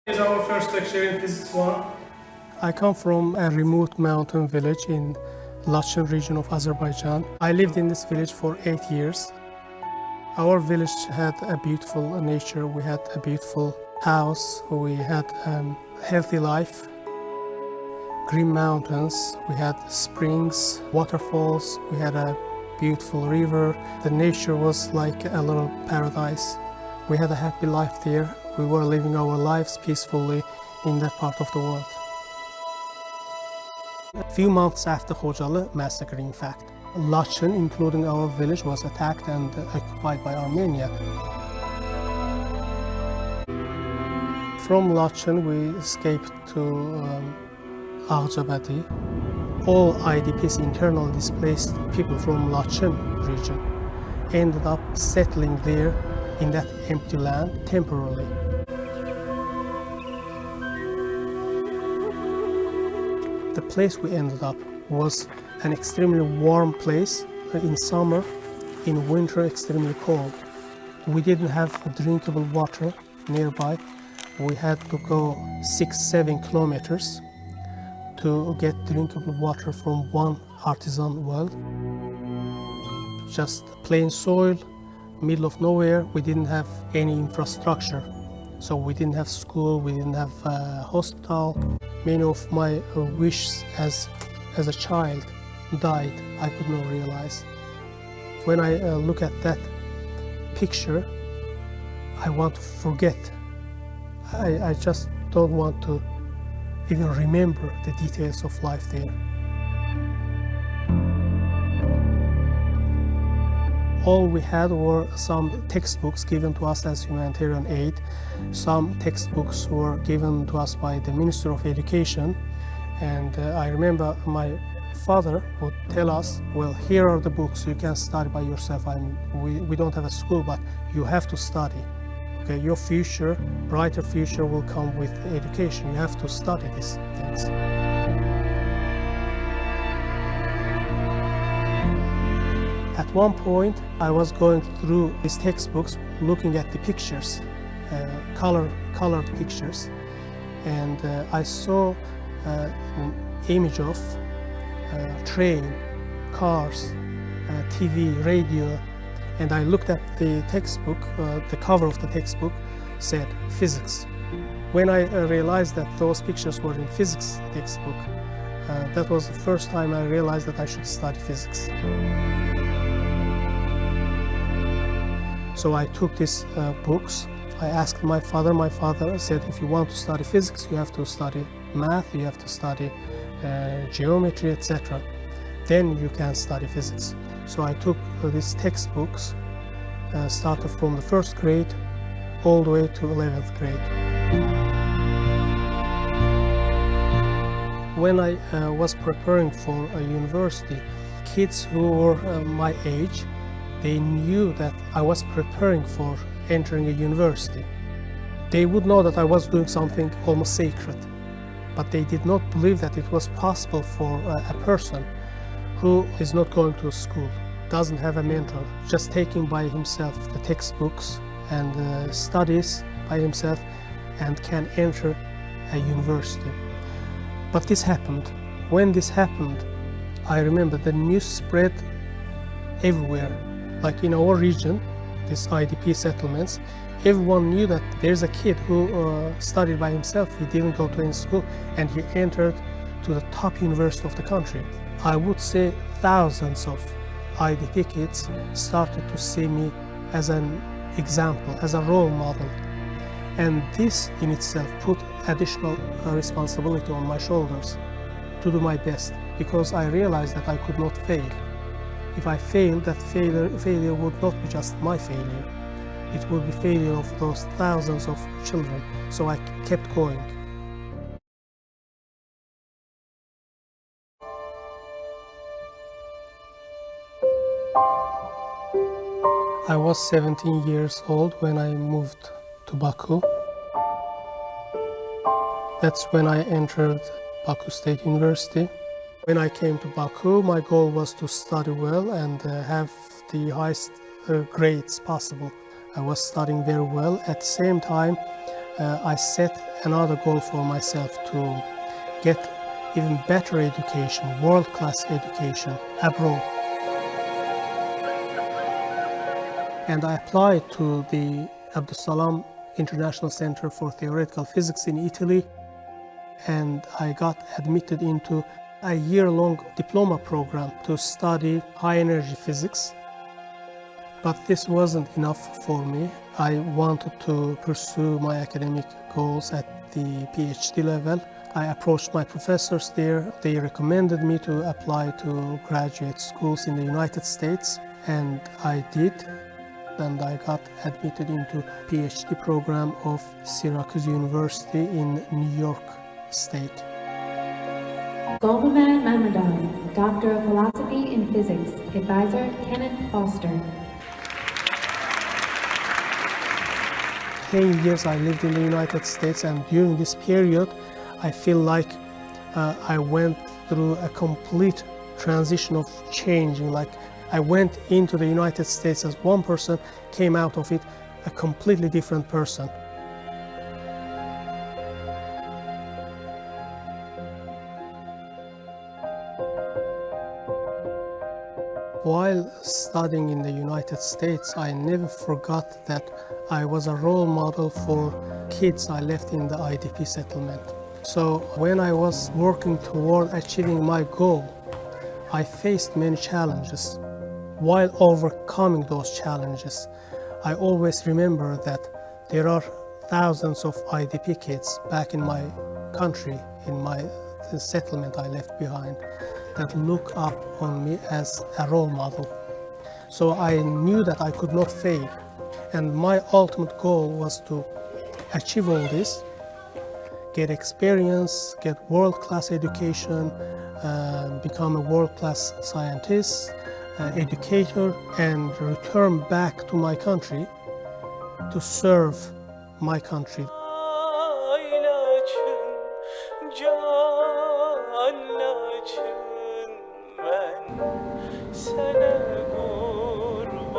Is our first lecture in Physics 1. I come from a remote mountain village in Laçın region of Azerbaijan. I lived in this village for 8 years. Our village had a beautiful nature. We had a beautiful house. We had a healthy life. Green mountains. We had springs, waterfalls. We had a beautiful river. The nature was like a little paradise. We had a happy life there. We were living our lives peacefully in that part of the world. A few months after Khojalı massacre, in fact, Laçın, including our village, was attacked and occupied by Armenia. From Laçın, we escaped to Ağcabədi. All IDPs, internally displaced people from Laçın region, ended up settling there in that empty land temporarily. The place we ended up was an extremely warm place in summer, in winter extremely cold. We didn't have drinkable water nearby. We had to go 6-7 kilometers to get drinkable water from one artisan well. Just plain soil, middle of nowhere. We didn't have any infrastructure. So we didn't have school, we didn't have a hospital. Many of my wishes as a child died, I could not realize. When I look at that picture, I want to forget. I just don't want to even remember the details of life there. All we had were some textbooks given to us as humanitarian aid. Some textbooks were given to us by the Minister of Education. And I remember my father would tell us, well, here are the books, you can study by yourself. We don't have a school, but you have to study. Okay, your future, brighter future will come with education. You have to study these things. At one point, I was going through these textbooks, looking at the pictures, colored pictures, and I saw an image of train, cars, TV, radio, and I looked at the textbook. The cover of the textbook said physics. When I realized that those pictures were in physics textbook, that was the first time I realized that I should study physics. So I took these books. I asked my father. My father said, if you want to study physics, you have to study math, you have to study geometry, etc. Then you can study physics. So I took these textbooks, started from the first grade all the way to 11th grade. When I was preparing for a university, kids who were my age, they knew that I was preparing for entering a university. They would know that I was doing something almost sacred, but they did not believe that it was possible for a person who is not going to school, doesn't have a mentor, just taking by himself the textbooks and studies by himself and can enter a university. But this happened. When this happened, I remember the news spread everywhere. Like in our region, these IDP settlements, everyone knew that there's a kid who studied by himself. He didn't go to any school and he entered to the top university of the country. I would say thousands of IDP kids started to see me as an example, as a role model. And this in itself put additional responsibility on my shoulders to do my best, because I realized that I could not fail. If I failed, that failure would not be just my failure. It would be failure of those thousands of children. So I kept going. I was 17 years old when I moved to Baku. That's when I entered Baku State University. When I came to Baku, my goal was to study well and have the highest grades possible. I was studying very well. At the same time, I set another goal for myself to get even better education, world-class education abroad. And I applied to the Abdus Salam International Center for Theoretical Physics in Italy, and I got admitted into a year-long diploma program to study high-energy physics. But this wasn't enough for me. I wanted to pursue my academic goals at the PhD level. I approached my professors there. They recommended me to apply to graduate schools in the United States, and I did. And I got admitted into PhD program of Syracuse University in New York State. Gulbuman Mamadar, Doctor of Philosophy in Physics, Advisor Kenneth Foster. 10 years I lived in the United States, and during this period I feel like I went through a complete transition of changing. Like I went into the United States as one person, came out of it a completely different person. While studying in the United States, I never forgot that I was a role model for kids I left in the IDP settlement. So when I was working toward achieving my goal, I faced many challenges. While overcoming those challenges, I always remember that there are thousands of IDP kids back in my country, in the settlement I left behind, that look up on me as a role model. So I knew that I could not fail, and my ultimate goal was to achieve all this, get experience, get world-class education, become a world-class scientist, educator, and return back to my country to serve my country. Sana kurbanlar